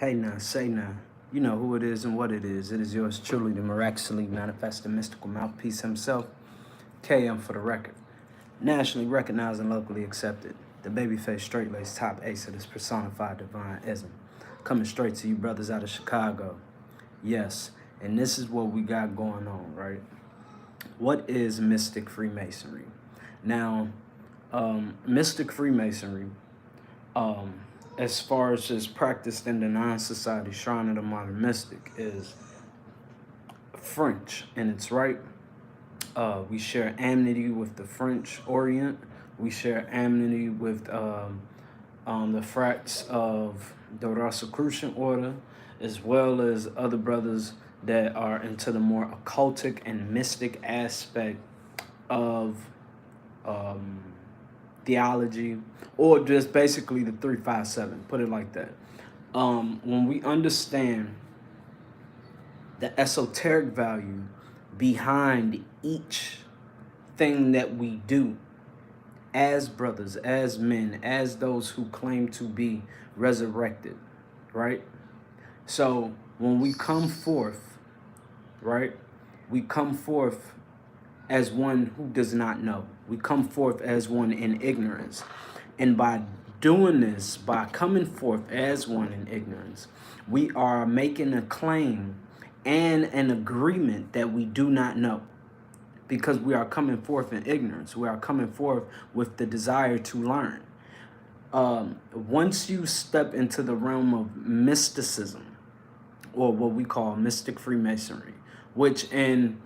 Hey now, say now. You know who it is and what it is. It is yours truly, the miraculously manifested mystical mouthpiece himself, KM for the record. Nationally recognized and locally accepted. The babyface straight-laced top ace of this personified divine ism. Coming straight to you brothers out of Chicago. Yes, and this is what we got going on, right? What is mystic Freemasonry? Now, mystic Freemasonry, as far as just practiced in the non-society shrine of the modern mystic, is French, and it's right. We share amity with the French Orient. We share amity with the frats of the Rosicrucian order, as well as other brothers that are into the more occultic and mystic aspect of theology, or just basically the 357, put it like that. When we understand the esoteric value behind each thing that we do as brothers, as men, as those who claim to be resurrected, right? So when we come forth, right, we come forth as one who does not know. We come forth as one in ignorance. And by doing this, by coming forth as one in ignorance, we are making a claim and an agreement that we do not know, because we are coming forth in ignorance. We are coming forth with the desire to learn. Once you step into the realm of mysticism, or what we call mystic Freemasonry, which in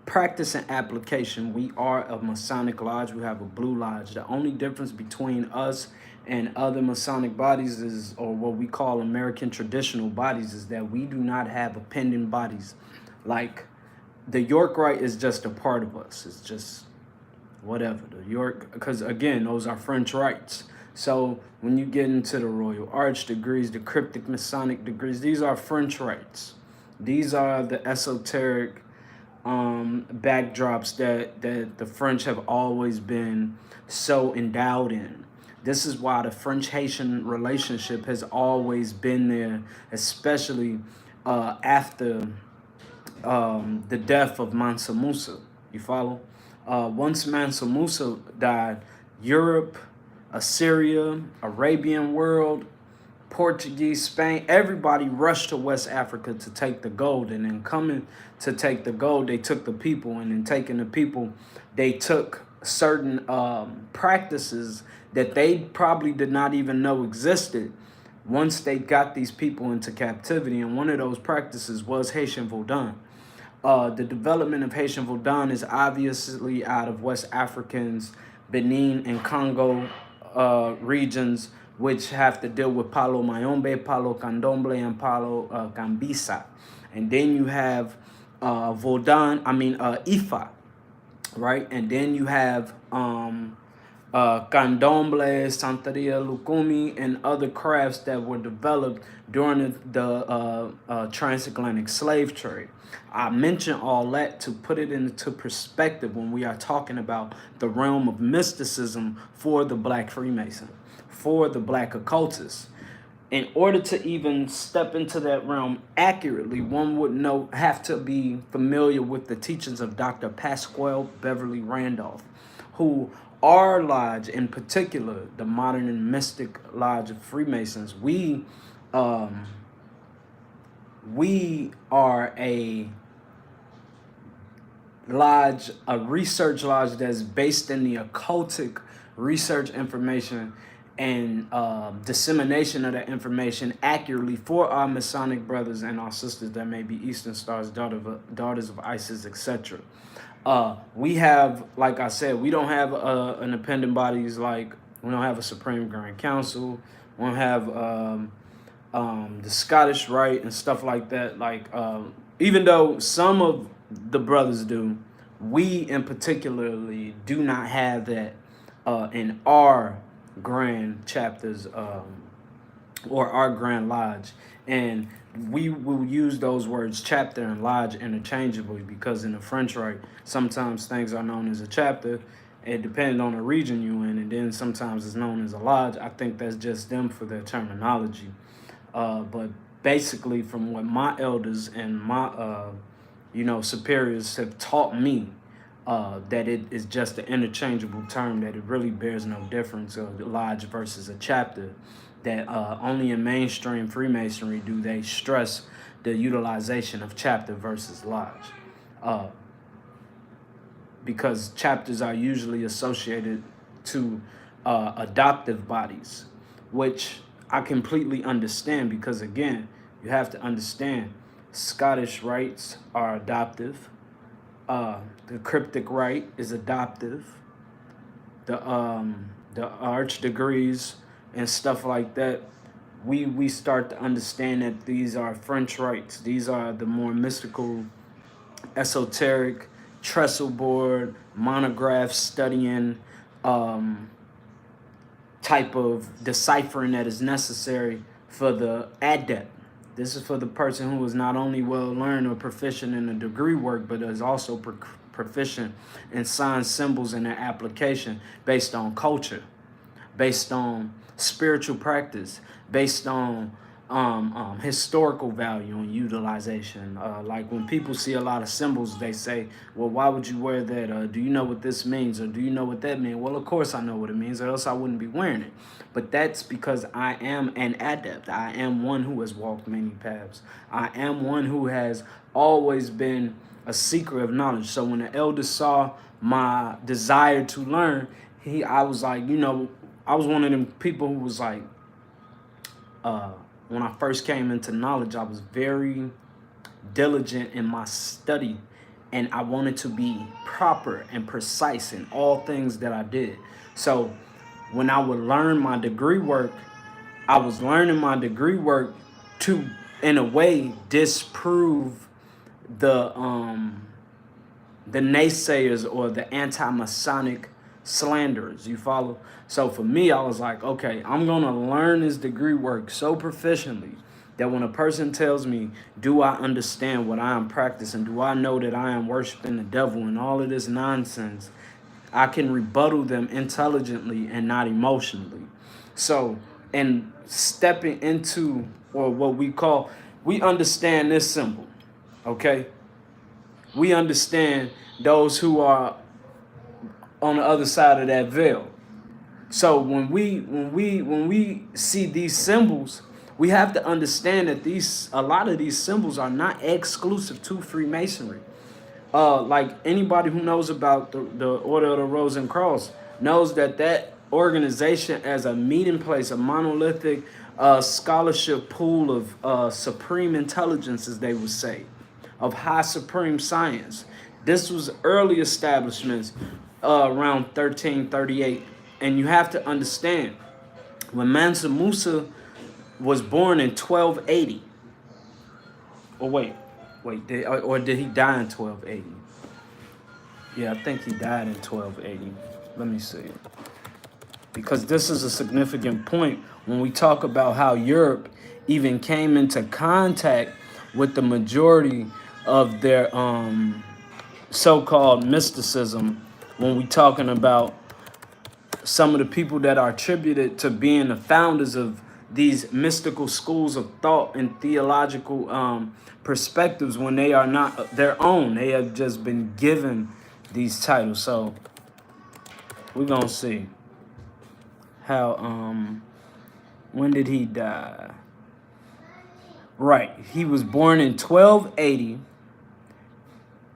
practice and application, we are a Masonic lodge. We have a blue lodge. The only difference between us and other Masonic bodies is, or what we call American traditional bodies, is that we do not have appending bodies. Like the York Rite is just a part of us. It's just whatever. The York, because again, those are French rites. So when you get into the Royal Arch degrees, the cryptic Masonic degrees, these are French rites. These are the esoteric backdrops that the French have always been so endowed in. This is why the French-Haitian relationship has always been there, especially after the death of Mansa Musa. You follow? Once Mansa Musa died, Europe, Assyria, Arabian world, Portuguese, Spain, everybody rushed to West Africa to take the gold. And then coming to take the gold, they took the people. And in taking the people, they took certain practices that they probably did not even know existed once they got these people into captivity. And one of those practices was Haitian Vodun. The development of Haitian Vodun is obviously out of West Africans, Benin and Congo regions, which have to deal with Palo Mayombe, Palo Candomble, and Palo Gambisa. And then you have Ifa, right? And then you have Candomble, Santeria, Lukumi, and other crafts that were developed during the transatlantic slave trade. I mention all that to put it into perspective when we are talking about the realm of mysticism for the Black Freemason, for the Black occultist. In order to even step into that realm accurately, one would have to be familiar with the teachings of Dr. Pasquale Beverly Randolph, who our lodge, in particular, the Modern and Mystic Lodge of Freemasons, we are a lodge, a research lodge that's based in the occultic research information and dissemination of that information accurately for our Masonic brothers and our sisters that may be Eastern Stars, daughters of Isis, etc. We have, like I said, we don't have an appendant bodies, like we don't have a Supreme Grand Council. We don't have the Scottish Rite and stuff like that. Like even though some of the brothers do, we in particularly do not have that in our grand chapters or our grand lodge. And we will use those words chapter and lodge interchangeably, because in the French Rite, sometimes things are known as a chapter. It depends on the region you're in, and then sometimes it's known as a lodge. I think that's just them for their terminology. But basically from what my elders and my superiors have taught me, that it is just an interchangeable term, that it really bears no difference of the lodge versus a chapter, that only in mainstream Freemasonry do they stress the utilization of chapter versus lodge, because chapters are usually associated to adoptive bodies, which I completely understand, because again, you have to understand Scottish rites are adoptive. The cryptic rite is adoptive. The arch degrees and stuff like that, we start to understand that these are French rites. These are the more mystical, esoteric, trestle board, monograph studying type of deciphering that is necessary for the adept. This is for the person who is not only well learned or proficient in the degree work, but is also proficient in signs, symbols, and their application based on culture, based on spiritual practice, based on historical value and utilization. Like when people see a lot of symbols, they say, well, why would you wear that? Do you know what this means? Or do you know what that means? Well, of course I know what it means, or else I wouldn't be wearing it. But that's because I am an adept. I am one who has walked many paths. I am one who has always been a seeker of knowledge. So when the elders saw my desire to learn, I was like, I was one of them people who was like, when I first came into knowledge, I was very diligent in my study, and I wanted to be proper and precise in all things that I did. So when I would learn my degree work, I was learning my degree work to, in a way, disprove the naysayers or the anti-Masonic slanderers. You follow? So for me, I was like, okay, I'm going to learn this degree work so proficiently that when a person tells me, do I understand what I am practicing? Do I know that I am worshiping the devil and all of this nonsense? I can rebuttal them intelligently and not emotionally. So, and stepping into, or what we understand this symbol, okay? We understand those who are on the other side of that veil. So when we see these symbols, we have to understand that a lot of these symbols are not exclusive to Freemasonry. Like anybody who knows about the Order of the Rose and Cross knows that organization as a meeting place, a monolithic scholarship pool of supreme intelligence, as they would say, of high supreme science. This was early establishments around 1338. And you have to understand, when Mansa Musa was born in 1280, or did he die in 1280? Yeah, I think he died in 1280. Let me see. Because this is a significant point when we talk about how Europe even came into contact with the majority of their so-called mysticism, when we talking about some of the people that are attributed to being the founders of these mystical schools of thought and theological perspectives, when they are not their own. They have just been given these titles. So we're going to see how, when did he die? Right. He was born in 1280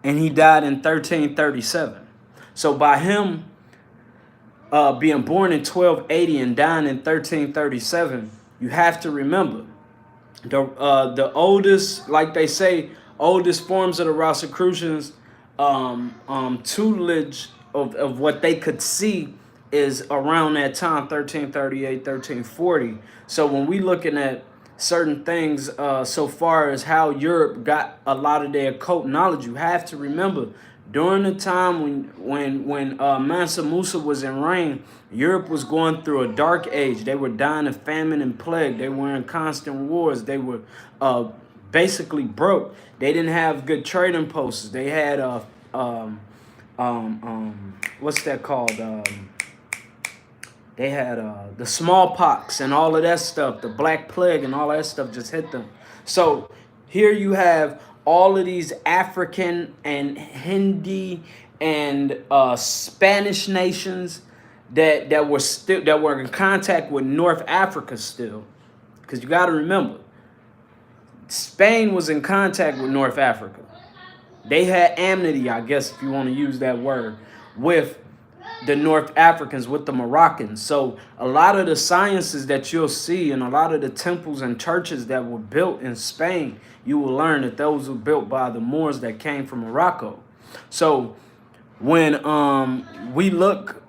and he died in 1337. So by him being born in 1280 and dying in 1337, you have to remember the oldest, like they say, oldest forms of the Rosicrucians tutelage of what they could see is around that time, 1338, 1340. So when we looking at certain things so far as how Europe got a lot of their occult knowledge, you have to remember during the time when Mansa Musa was in reign, Europe was going through a dark age. They were dying of famine and plague. They were in constant wars. They were basically broke. They didn't have good trading posts. They had what's that called? They had the smallpox and all of that stuff, the Black Plague and all that stuff just hit them. So here you have all of these African and Hindi and Spanish nations that were in contact with North Africa still, because you got to remember, Spain was in contact with North Africa. They had amity, I guess, if you want to use that word, with the North Africans, with the Moroccans. So a lot of the sciences that you'll see and a lot of the temples and churches that were built in Spain, you will learn that those were built by the Moors that came from Morocco. So when we look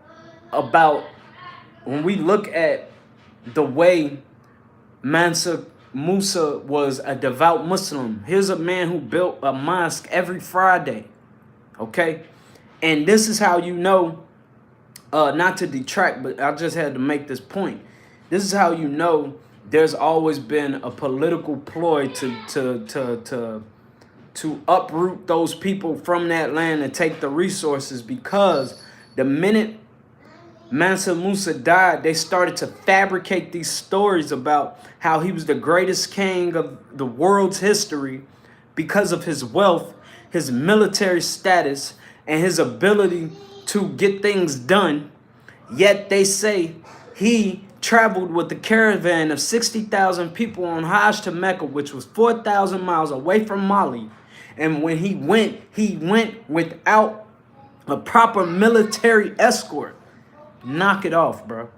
at the way Mansa Musa was a devout Muslim. Here's a man who built a mosque every Friday. Okay? And this is how you know, not to detract, but I just had to make this point. This is how you know there's always been a political ploy to uproot those people from that land and take the resources, because the minute Mansa Musa died, they started to fabricate these stories about how he was the greatest king of the world's history because of his wealth, his military status, and his ability to get things done. Yet they say he traveled with a caravan of 60,000 people on Hajj to Mecca, which was 4,000 miles away from Mali. And when he went without a proper military escort. Knock it off, bro.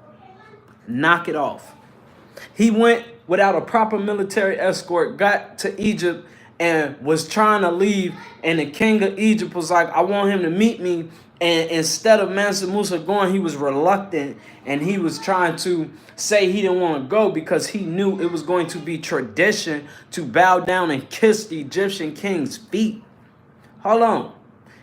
Knock it off. He went without a proper military escort, got to Egypt, and was trying to leave. And the king of Egypt was like, I want him to meet me. And instead of Mansa Musa going, he was reluctant. And he was trying to say he didn't want to go because he knew it was going to be tradition to bow down and kiss the Egyptian king's feet. Hold on.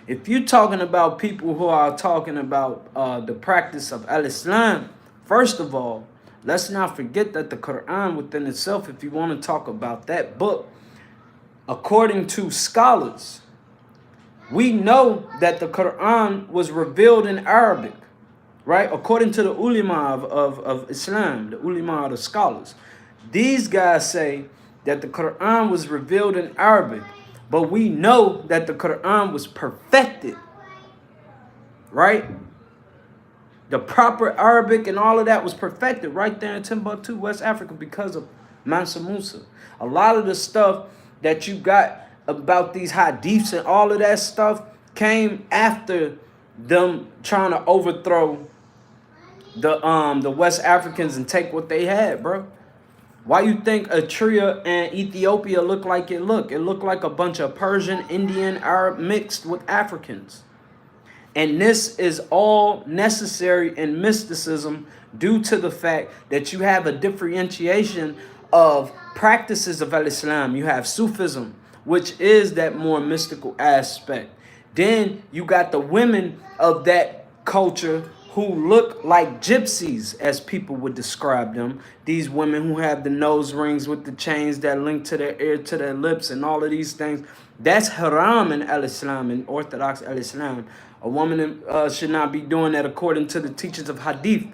If you're talking about people who are talking about the practice of al-Islam, first of all, let's not forget that the Quran within itself, if you want to talk about that book, according to scholars, we know that the Quran was revealed in Arabic, right? According to the ulama of Islam, the ulama of the scholars. These guys say that the Quran was revealed in Arabic. But we know that the Quran was perfected, right? The proper Arabic and all of that was perfected right there in Timbuktu, West Africa, because of Mansa Musa. A lot of the stuff that you got about these hadiths and all of that stuff came after them trying to overthrow the West Africans and take what they had, bro. Why you think Eritrea and Ethiopia look like it look? It looked like a bunch of Persian, Indian, Arab mixed with Africans. And this is all necessary in mysticism due to the fact that you have a differentiation of practices of al-Islam. You have Sufism, which is that more mystical aspect. Then you got the women of that culture who look like gypsies, as people would describe them. These women who have the nose rings with the chains that link to their ear, to their lips, and all of these things. That's haram in al-Islam, in Orthodox al-Islam. A woman should not be doing that according to the teachings of Hadith.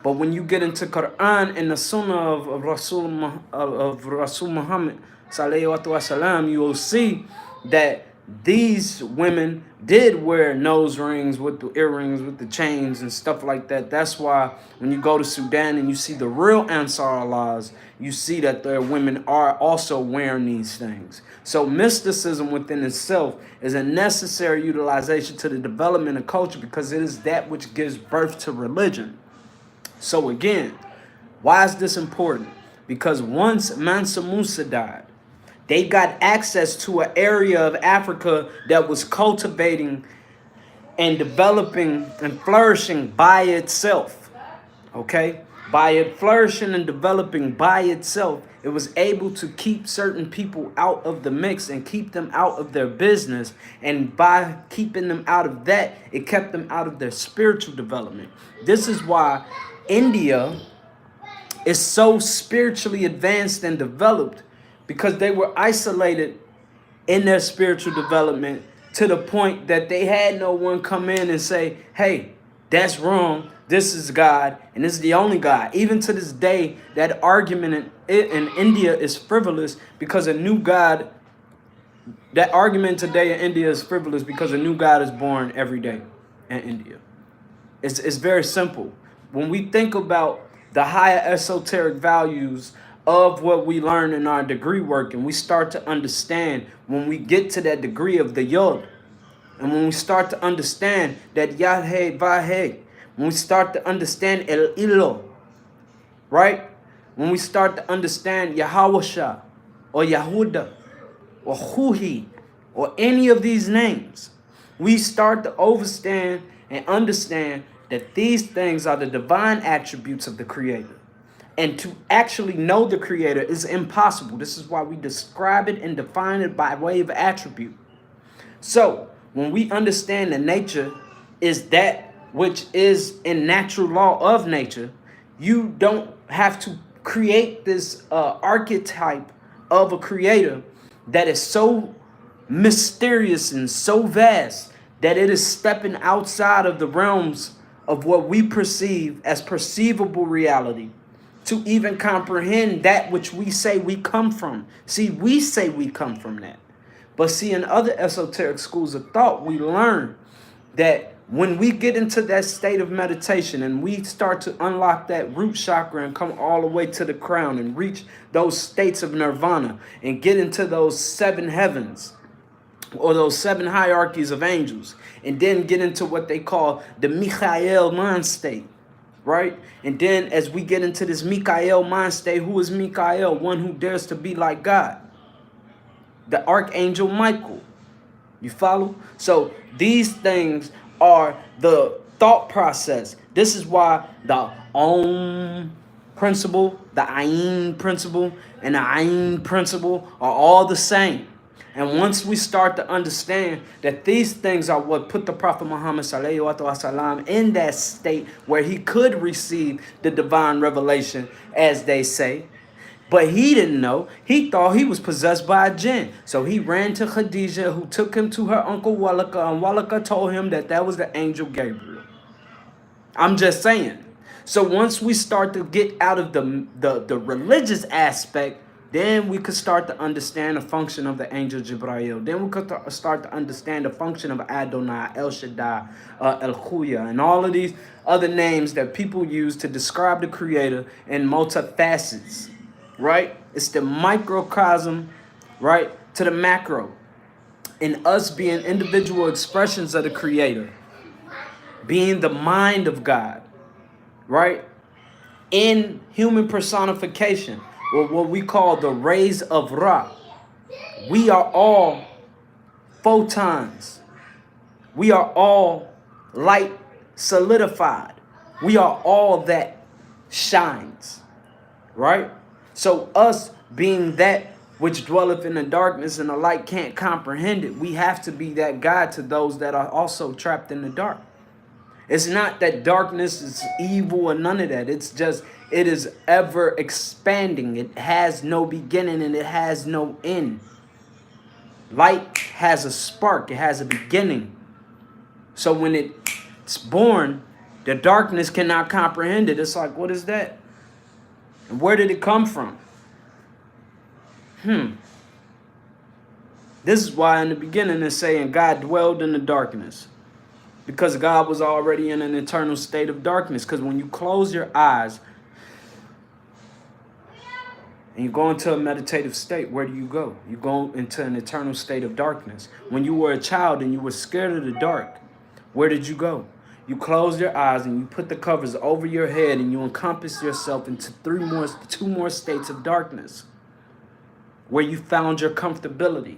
But when you get into Quran and the Sunnah of Rasul Muhammad, sallallahu alaihi wasallam, you will see that these women did wear nose rings with the earrings, with the chains and stuff like that. That's why when you go to Sudan and you see the real Ansar Allahs, you see that their women are also wearing these things. So mysticism within itself is a necessary utilization to the development of culture, because it is that which gives birth to religion. So again, why is this important? Because once Mansa Musa died, they got access to an area of Africa that was cultivating and developing and flourishing by itself. Okay? By it flourishing and developing by itself, it was able to keep certain people out of the mix and keep them out of their business. And by keeping them out of that, it kept them out of their spiritual development. This is why India is so spiritually advanced and developed, because they were isolated in their spiritual development to the point that they had no one come in and say, hey, that's wrong. This is God, and this is the only God. Even to this day, that argument in India is frivolous because a new God, that argument today in India is frivolous because a new God is born every day in India. It's very simple. When we think about the higher esoteric values of what we learn in our degree work, and we start to understand when we get to that degree of the Yod, and when we start to understand that Yahweh Vahe, when we start to understand El Ilo, right? When we start to understand Yahawasha or Yahuda or Huhi or any of these names, we start to understand and understand that these things are the divine attributes of the Creator. And to actually know the Creator is impossible. This is why we describe it and define it by way of attribute. So, when we understand that nature is that which is in natural law of nature, you don't have to create this archetype of a creator that is so mysterious and so vast that it is stepping outside of the realms of what we perceive as perceivable reality to even comprehend that which we say we come from. See, we say we come from that. But see, in other esoteric schools of thought, we learn that when we get into that state of meditation and we start to unlock that root chakra and come all the way to the crown and reach those states of nirvana and get into those 7 heavens or those 7 hierarchies of angels, and then get into what they call the Michael mind state, right? And then as we get into this Michael mind state, who is Michael? One who dares to be like God. The Archangel Michael. You follow? So these things are the thought process. This is why the Om principle, the Ayin principle, and the Ayin principle are all the same. And once we start to understand that these things are what put the Prophet Muhammad sallallahu alaihi wasallam in that state where he could receive the divine revelation, as they say, but he didn't know. He thought he was possessed by a jinn. So he ran to Khadijah, who took him to her uncle Walaka, and Walaka told him that that was the angel Gabriel. I'm just saying. So once we start to get out of the religious aspect, then we could start to understand the function of the angel Jibrail. Then we could start to understand the function of Adonai, El Shaddai, El Khuya, and all of these other names that people use to describe the Creator in multifacets. Right? It's the microcosm, right, to the macro. And us being individual expressions of the Creator, being the mind of God, right? In human personification, or what we call the rays of Ra. We are all photons. We are all light solidified. We are all that shines, right? So us being that which dwelleth in the darkness and the light can't comprehend it, we have to be that God to those that are also trapped in the dark. It's not that darkness is evil or none of that. It's just, it is ever expanding. It has no beginning and it has no end. Light has a spark. It has a beginning. So when it's born, the darkness cannot comprehend it. It's like, what is that? And where did it come from? This is why in the beginning it's saying God dwelled in the darkness. Because God was already in an eternal state of darkness. Because when you close your eyes and you go into a meditative state, where do you go? You go into an eternal state of darkness. When you were a child and you were scared of the dark, where did you go? You close your eyes and you put the covers over your head and you encompass yourself into two more states of darkness where you found your comfortability.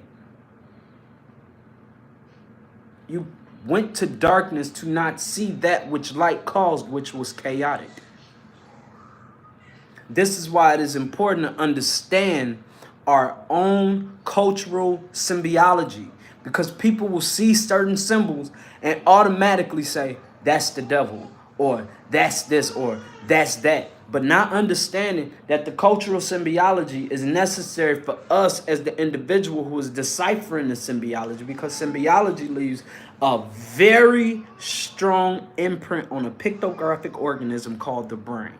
You went to darkness to not see that which light caused, which was chaotic. This is why it is important to understand our own cultural symbiology, because people will see certain symbols and automatically say, that's the devil, or that's this, or that's that. but not understanding that the cultural symbiology is necessary for us as the individual who is deciphering the symbiology, because symbiology leaves a very strong imprint on a pictographic organism called the brain.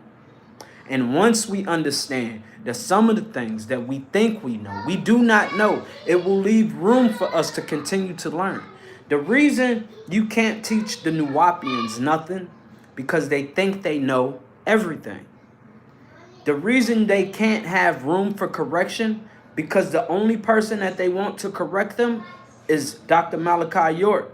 And once we understand that some of the things that we think we know, we do not know, it will leave room for us to continue to learn. The reason you can't teach the Nuwapians nothing, because they think they know everything. The reason they can't have room for correction, because the only person that they want to correct them is Dr. Malachi York.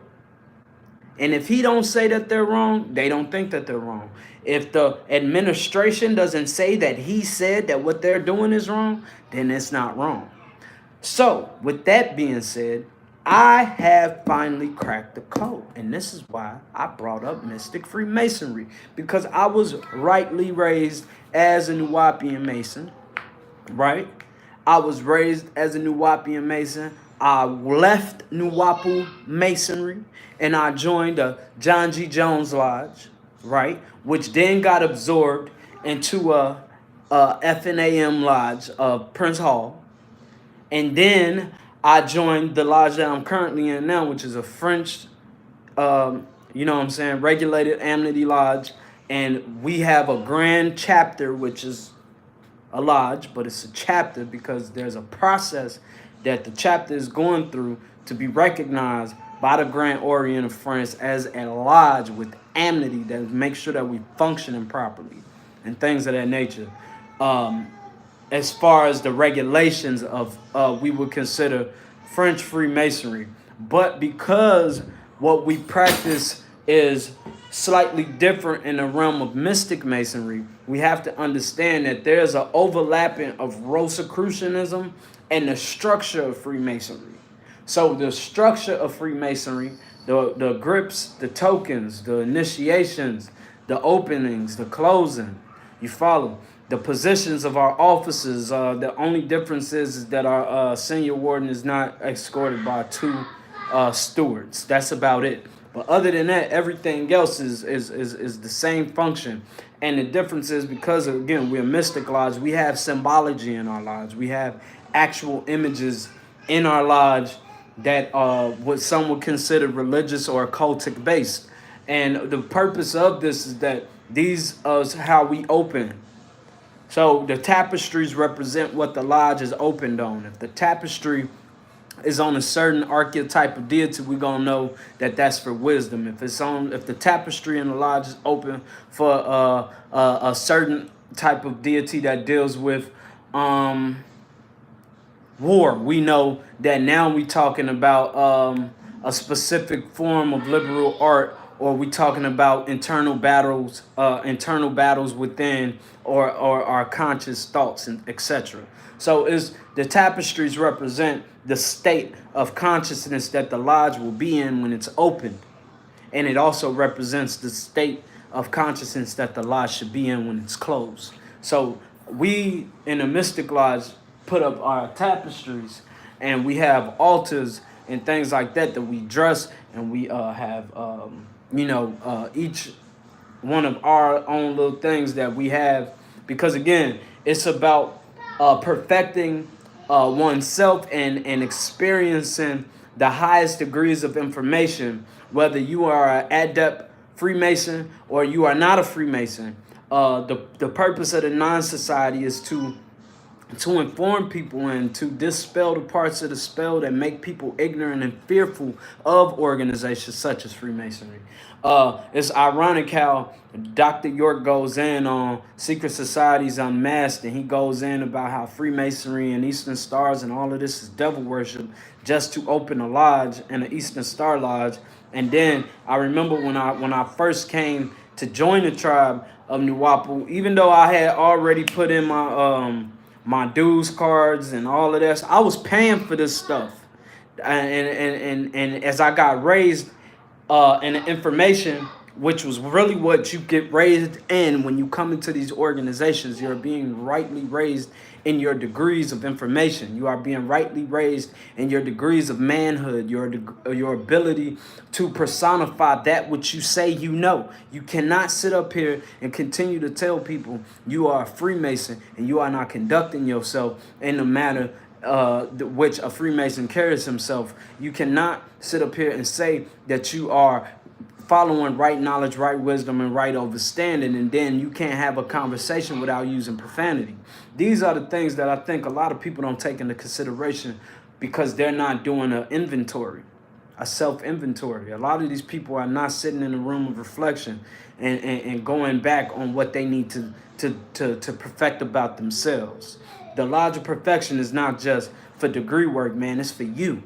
And if he don't say that they're wrong, they don't think that they're wrong. If the administration doesn't say that he said that what they're doing is wrong, then it's not wrong. So, with that being said, I have finally cracked the code. And this is why I brought up Mystic Freemasonry, because I was rightly raised as a Nuwapian Mason, right? I was raised as a Nuwapian Mason. I left Nuwapu Masonry and I joined the John G. Jones Lodge, right? Which then got absorbed into a FNAM Lodge of Prince Hall. And then I joined the lodge that I'm currently in now, which is a French, regulated amity lodge. And we have a grand chapter, which is a lodge, but it's a chapter because there's a process that the chapter is going through to be recognized by the Grand Orient of France as a lodge with amity that makes sure that we functioning properly and things of that nature. As far as the regulations of we would consider French Freemasonry. But because what we practice is slightly different in the realm of mystic Masonry, we have to understand that there's an overlapping of Rosicrucianism and the structure of Freemasonry. So the structure of Freemasonry, the grips, the tokens, the initiations, the openings, the closing, you follow? The positions of our officers, the only difference is that our senior warden is not escorted by two stewards. That's about it. But other than that, everything else is the same function. And the difference is because, again, we're a mystic lodge, we have symbology in our lodge. We have actual images in our lodge that what some would consider religious or occultic based. And the purpose of this is that these is how we open. So the tapestries represent what the lodge is opened on. If the tapestry is on a certain archetype of deity, we're gonna know that that's for wisdom. If the tapestry in the lodge is open for a certain type of deity that deals with war, we know that now we talking about a specific form of liberal art, or we talking about internal battles within, or our conscious thoughts, and etc. So the tapestries represent the state of consciousness that the lodge will be in when it's open. And it also represents the state of consciousness that the lodge should be in when it's closed. So we in the Mystic Lodge put up our tapestries, and we have altars and things like that we dress, and we have each one of our own little things that we have, because again, it's about perfecting oneself and experiencing the highest degrees of information, whether you are an adept Freemason or you are not a Freemason. The purpose of the non-society is to inform people and to dispel the parts of the spell that make people ignorant and fearful of organizations such as Freemasonry. It's ironic how Dr. York goes in on secret societies unmasked, and he goes in about how Freemasonry and Eastern Stars and all of this is devil worship just to open a lodge and an Eastern Star Lodge. And then I remember when I first came to join the tribe of Nuwapu, even though I had already put in my dues cards and all of this, I was paying for this stuff. And as I got raised in the information, which was really what you get raised in when you come into these organizations. You're being rightly raised in your degrees of information. You are being rightly raised in your degrees of manhood, your ability to personify that which you say you know. You cannot sit up here and continue to tell people you are a Freemason and you are not conducting yourself in the manner which a Freemason carries himself. You cannot sit up here and say that you are following right knowledge, right wisdom, and right understanding, and then you can't have a conversation without using profanity. These are the things that I think a lot of people don't take into consideration because they're not doing an inventory, a self-inventory. A lot of these people are not sitting in a room of reflection and going back on what they need to perfect about themselves. The lodge of perfection is not just for degree work, man. It's for you.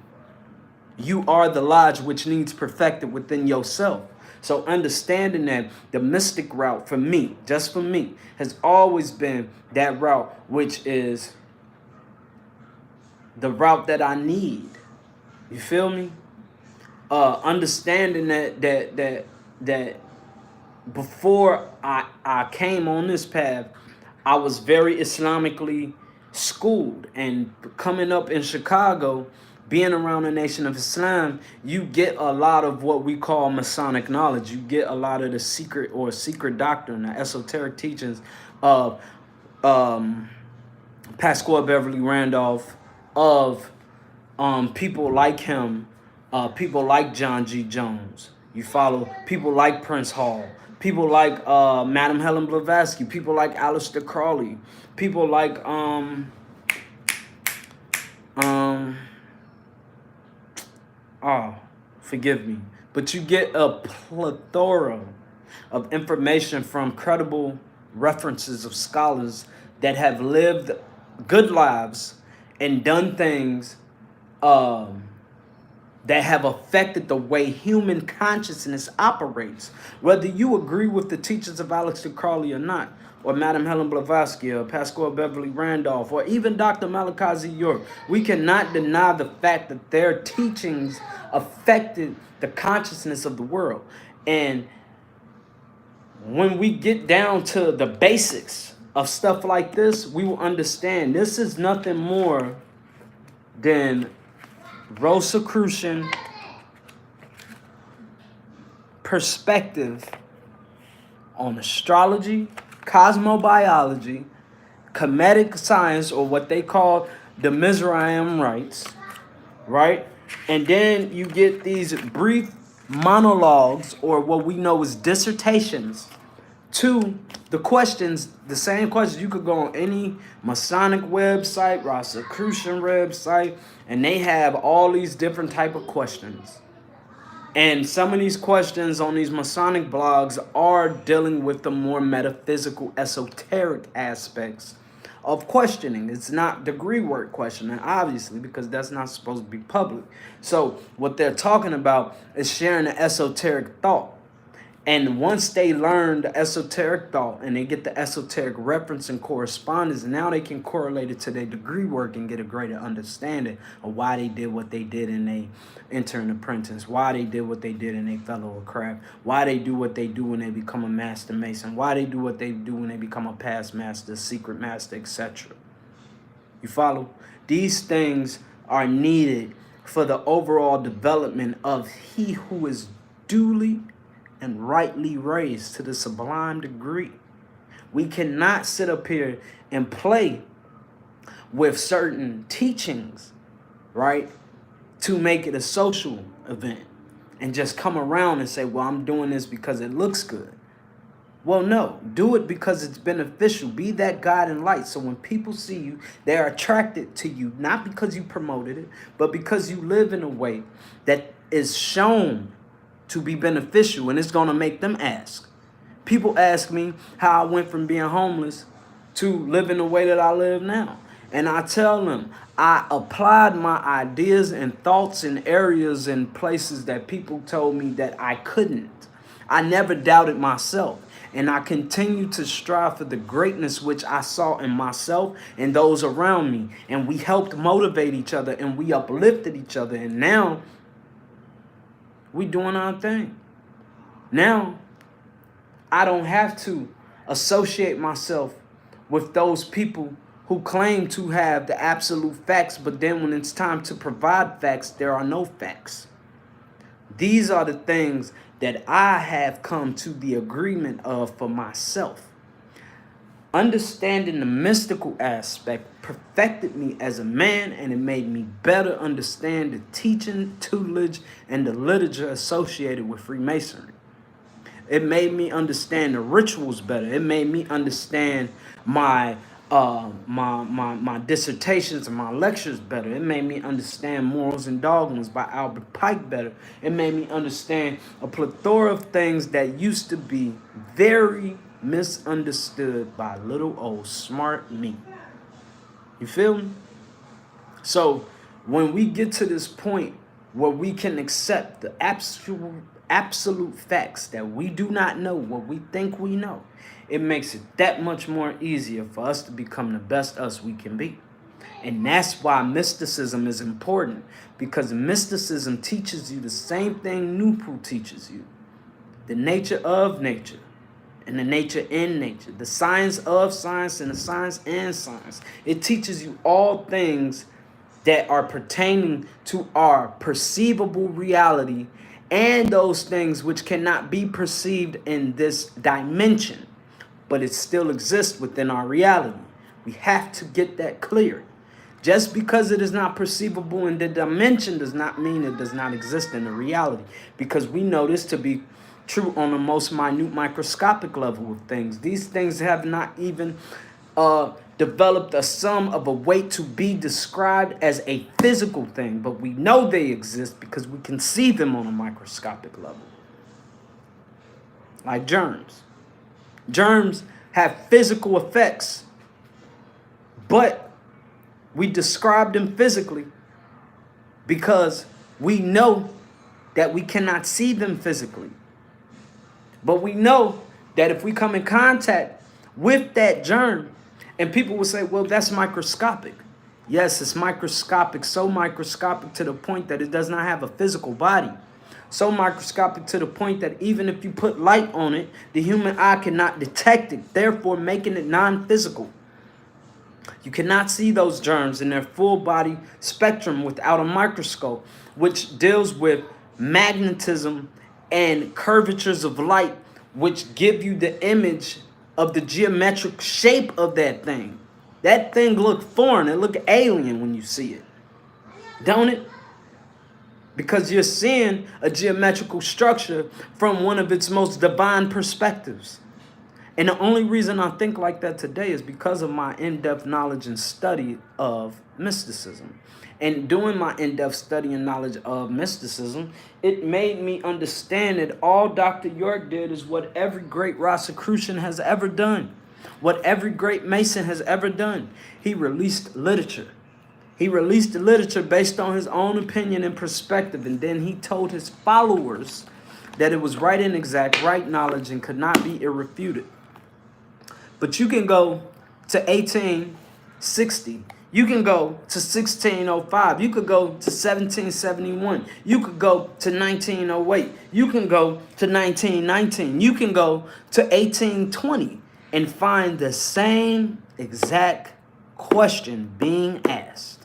You are the lodge which needs perfected within yourself. So understanding that the mystic route for me, just for me, has always been that route, which is the route that I need. You feel me? Understanding that before I came on this path, I was very Islamically schooled, and coming up in Chicago, being around the Nation of Islam, you get a lot of what we call Masonic knowledge. You get a lot of the secret doctrine, the esoteric teachings of Pascal Beverly Randolph, of people like him, people like John G. Jones. You follow people like Prince Hall, people like Madam Helen Blavatsky, people like Aleister Crowley, people like forgive me, but you get a plethora of information from credible references of scholars that have lived good lives and done things that have affected the way human consciousness operates. Whether you agree with the teachings of Aleister Crowley or not, or Madam Helen Blavatsky, or Pascal Beverly Randolph, or even Dr. Malachi Z. York, we cannot deny the fact that their teachings affected the consciousness of the world. And when we get down to the basics of stuff like this, we will understand this is nothing more than Rosicrucian perspective on astrology, cosmobiology, Kemetic science, or what they call the Mizraim rites, right? And then you get these brief monologues, or what we know as dissertations, to the questions, the same questions. You could go on any Masonic website, Rosicrucian website, and they have all these different type of questions. And some of these questions on these Masonic blogs are dealing with the more metaphysical, esoteric aspects of questioning. It's not degree work questioning, obviously, because that's not supposed to be public. So what they're talking about is sharing an esoteric thought. And once they learn the esoteric thought and they get the esoteric reference and correspondence, now they can correlate it to their degree work and get a greater understanding of why they did what they did in they intern apprentice, why they did what they did in they fellow of craft, why they do what they do when they become a master mason, why they do what they do when they become a past master, secret master, etc. You follow? These things are needed for the overall development of he who is duly and rightly raised to the sublime degree. We cannot sit up here and play with certain teachings, right, to make it a social event and just come around and say, well, I'm doing this because it looks good. Well, no, do it because it's beneficial. Be that guiding light. So when people see you, they're attracted to you, not because you promoted it, but because you live in a way that is shown to be beneficial, and it's going to make them ask. People ask me how I went from being homeless to living the way that I live now. And I tell them I applied my ideas and thoughts in areas and places that people told me that I couldn't. I never doubted myself. And I continue to strive for the greatness which I saw in myself and those around me. And we helped motivate each other and we uplifted each other. And now we doing our thing. Now I don't have to associate myself with those people who claim to have the absolute facts, but then when it's time to provide facts, there are no facts. These are the things that I have come to the agreement of for myself. Understanding the mystical aspect perfected me as a man, and it made me better understand the teaching, tutelage, and the literature associated with Freemasonry. It made me understand the rituals better. It made me understand my my dissertations and my lectures better. It made me understand Morals and Dogmas by Albert Pike better. It made me understand a plethora of things that used to be very misunderstood by little old smart me. You feel me? So when we get to this point where we can accept the absolute facts that we do not know what we think we know, it makes it that much more easier for us to become the best us we can be. And that's why mysticism is important, because mysticism teaches you the same thing Nupu teaches you: the nature of nature and the nature in nature, the science of science and the science in science. It teaches you all things that are pertaining to our perceivable reality and those things which cannot be perceived in this dimension, but it still exists within our reality. We have to get that clear. Just because it is not perceivable in the dimension does not mean it does not exist in the reality, because we know this to be true on the most minute microscopic level of things. These things have not even developed a sum of a weight to be described as a physical thing, but we know they exist because we can see them on a microscopic level. Like germs. Germs have physical effects, but we describe them physically because we know that we cannot see them physically. But we know that if we come in contact with that germ, and people will say, well, that's microscopic. Yes, it's microscopic, so microscopic to the point that it does not have a physical body. So microscopic to the point that even if you put light on it, the human eye cannot detect it, therefore making it non-physical. You cannot see those germs in their full body spectrum without a microscope, which deals with magnetism and curvatures of light, which give you the image of the geometric shape of that thing. That thing look foreign. It look alien when you see it, don't it? Because you're seeing a geometrical structure from one of its most divine perspectives. And the only reason I think like that today is because of my in-depth knowledge and study of mysticism. And doing my in-depth study and knowledge of mysticism, it made me understand that all Dr. York did is what every great Rosicrucian has ever done, what every great Mason has ever done. He released literature. He released the literature based on his own opinion and perspective, and then he told his followers that it was right and exact, right knowledge, and could not be irrefuted. But you can go to 1860. You can go to 1605. You could go to 1771. You could go to 1908. You can go to 1919. You can go to 1820 and find the same exact question being asked.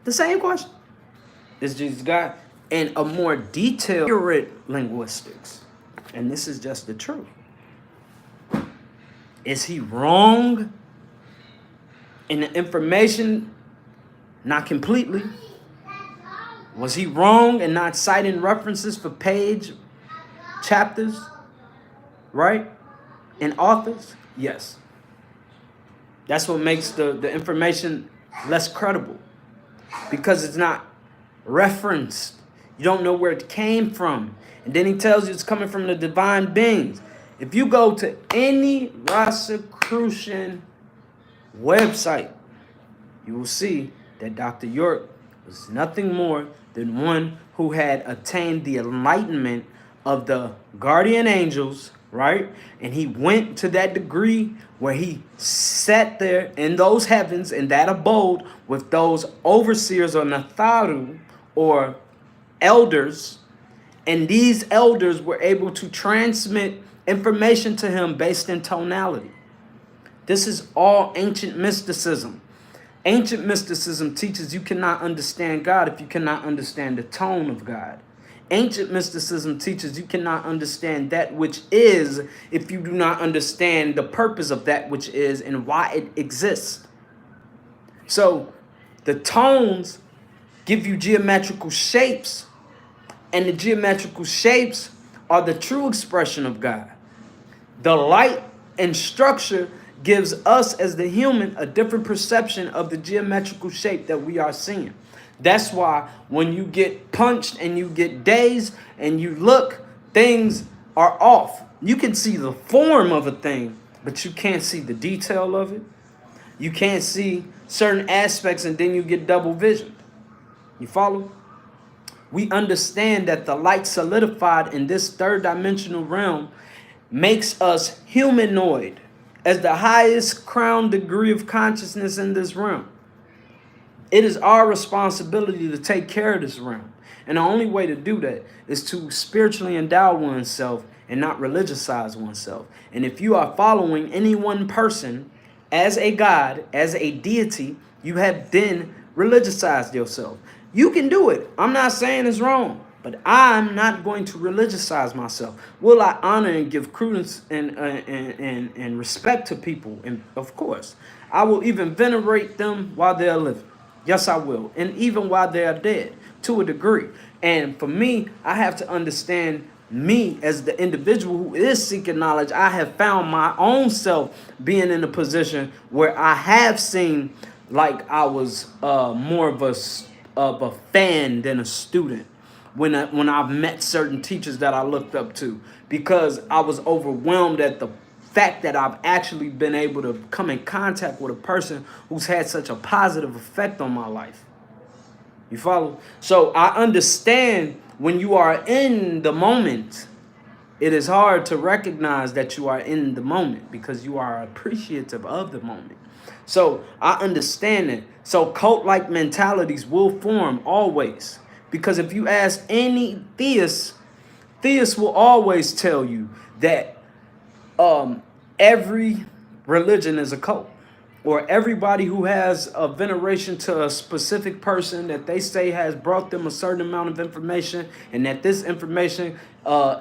The same question. Is Jesus God? And a more detailed, accurate linguistics. And this is just the truth. Is he wrong in the information? Not completely. Was he wrong in not citing references for page, chapters, right? And authors? Yes. That's what makes the information less credible, because it's not referenced. You don't know where it came from. And then he tells you it's coming from the divine beings. If you go to any Rosicrucian website, you will see that Dr. York was nothing more than one who had attained the enlightenment of the guardian angels, right? And he went to that degree where he sat there in those heavens, in that abode, with those overseers or Natharu or elders. And these elders were able to transmit information to him based in tonality. This is all ancient mysticism. Ancient mysticism teaches you cannot understand God if you cannot understand the tone of God. Ancient mysticism teaches you cannot understand that which is if you do not understand the purpose of that which is and why it exists. So the tones give you geometrical shapes, and the geometrical shapes are the true expression of God. The light and structure gives us as the human a different perception of the geometrical shape that we are seeing. That's why when you get punched and you get dazed and you look, things are off. You can see the form of a thing, but you can't see the detail of it. You can't see certain aspects, and then you get double visioned. You follow? We understand that the light solidified in this third dimensional realm makes us humanoid as the highest crown degree of consciousness in this realm. It is our responsibility to take care of this realm. And the only way to do that is to spiritually endow oneself and not religiousize oneself. And if you are following any one person as a god, as a deity, you have then religiousized yourself. You can do it. I'm not saying it's wrong, but I'm not going to religiousize myself. Will I honor and give credence and respect to people? And of course, I will even venerate them while they're living. Yes, I will. And even while they are dead, to a degree. And for me, I have to understand me as the individual who is seeking knowledge. I have found my own self being in a position where I have seen like I was more of a fan than a student when I've met certain teachers that I looked up to, because I was overwhelmed at the fact that I've actually been able to come in contact with a person who's had such a positive effect on my life. You follow? So I understand when you are in the moment, it is hard to recognize that you are in the moment because you are appreciative of the moment. So I understand it. So cult-like mentalities will form always. Because if you ask any theist, theists will always tell you that every religion is a cult, or everybody who has a veneration to a specific person that they say has brought them a certain amount of information, and that this information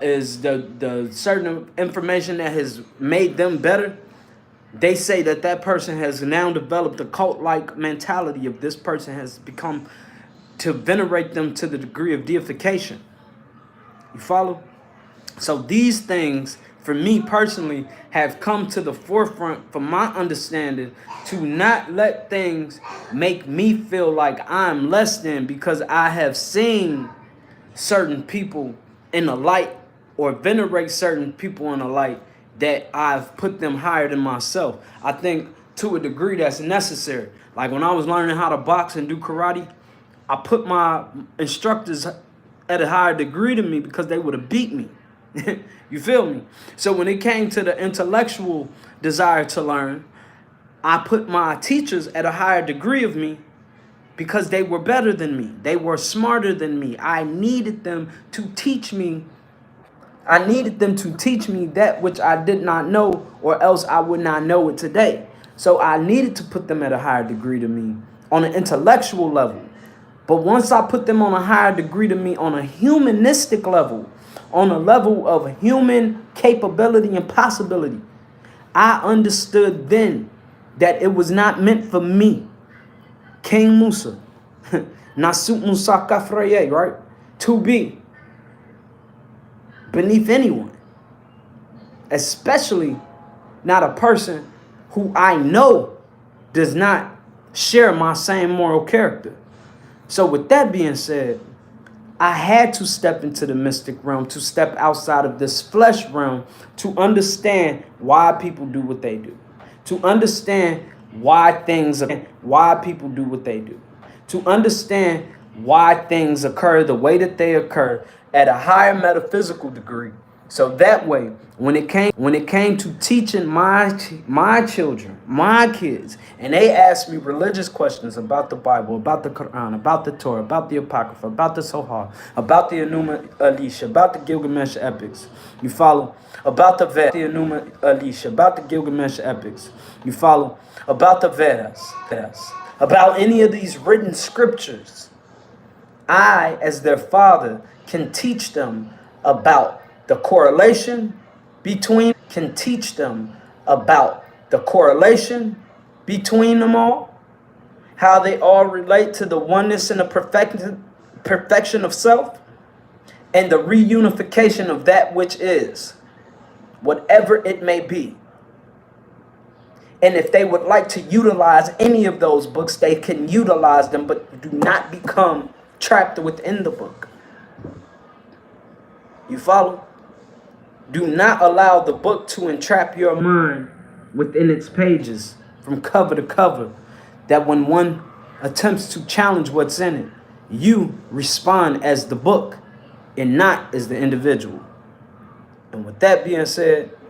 is the certain information that has made them better. They say that that person has now developed a cult-like mentality of this person has become to venerate them to the degree of deification. You follow? So these things, for me personally, have come to the forefront from my understanding to not let things make me feel like I'm less than because I have seen certain people in the light or venerate certain people in the light that I've put them higher than myself. I think to a degree that's necessary. Like when I was learning how to box and do karate, I put my instructors at a higher degree than me because they would have beat me. You feel me? So when it came to the intellectual desire to learn, I put my teachers at a higher degree of me because they were better than me. They were smarter than me. I needed them to teach me. I needed them to teach me that which I did not know, or else I would not know it today. So I needed to put them at a higher degree to me on an intellectual level. But once I put them on a higher degree to me on a humanistic level, on a level of human capability and possibility, I understood then that it was not meant for me, King Musa, Nasut Musa Kafraye, right, to be beneath anyone, especially not a person who I know does not share my same moral character. So with that being said, I had to step into the mystic realm, to step outside of this flesh realm, to understand why people do what they do, to understand why people do what they do, to understand why things occur the way that they occur at a higher metaphysical degree So that way, when it came to teaching my children, my kids, and they asked me religious questions about the Bible, about the Quran, about the Torah, about the Apocrypha, about the Sohar, about the Enuma Elish, about the Gilgamesh epics, you follow? About the Vedas, the Enuma Elish, about the Gilgamesh epics, you follow? About the Vedas, about any of these written scriptures, I, as their father, can teach them about the correlation between them all, how they all relate to the oneness and the perfection of self, and the reunification of that which is, whatever it may be. And if they would like to utilize any of those books, they can utilize them, but do not become trapped within the book. You follow? Do not allow the book to entrap your mind within its pages from cover to cover, that when one attempts to challenge what's in it, you respond as the book and not as the individual. And with that being said,